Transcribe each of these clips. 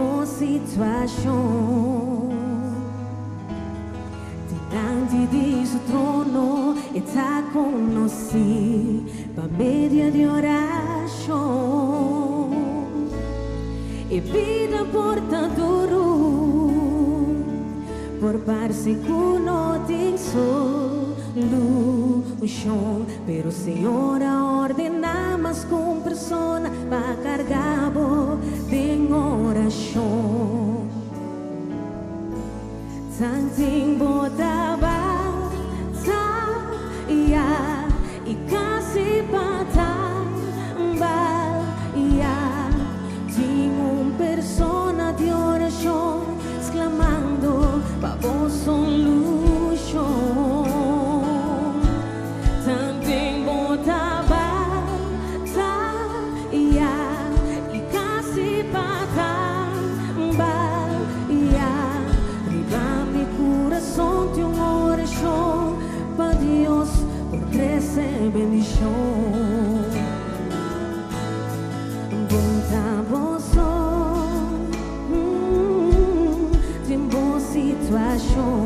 boa situação. Diante de seu trono está conosco para meio de oração. E vida porta duro por parce cuno tem solução. Pero o Senhor ordena mas com persona para cargar em oração. Tanting botaba ya e casi patambal ya. Tinha persona de oração exclamando para vos solução. Tanting botaba ya e casi patambal ya. Mi corazón de una oración para Dios por crecer bendición. De boa situação.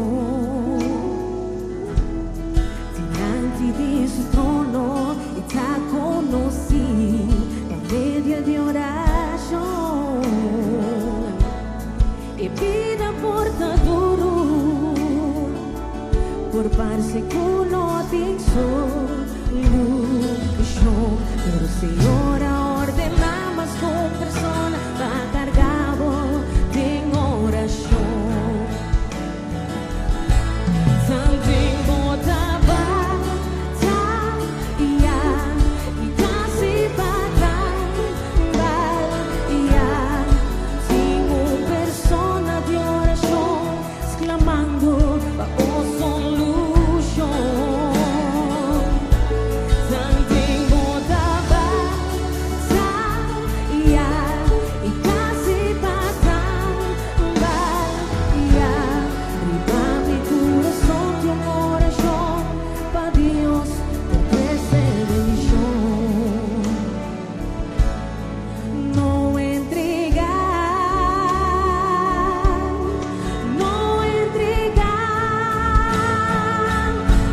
Diante de seu trono está conosco na meio de oração. E vida porta duro por parce cuno tem solução. Pero o Senhor ordena mas com persona para cargar em oração. Something botava ya e casi patambal ya. Tinha persona de oração exclamando para o solução. Something botava ya e casi patambal ya. Riba mi coração de uma oração para Deus por crecer bendição. Não entregar,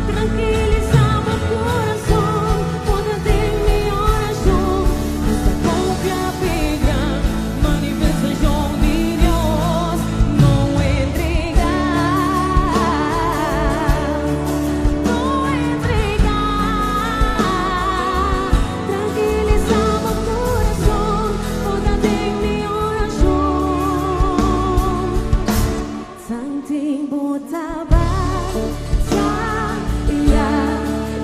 tranquilizar meu coração, poder ter minha oração. Esta cópia pega, manifestação de Deus. Não entregar, tranquilizar meu coração, poder ter minha oração. Something botava ya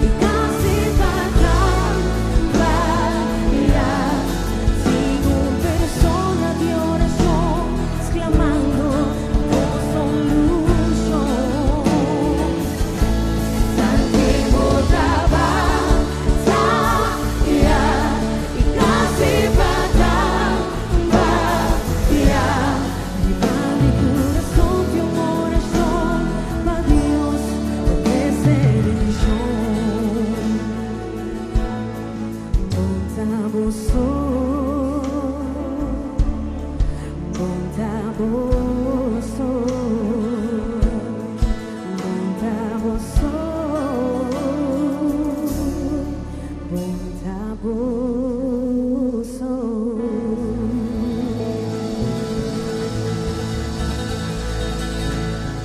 e casi patambal ya. Tinha persona de oração exclamando por solução. Something botava ya e casi patambal ya. Riba mi coração de uma oração para Deus por crecer bendição. Bom tá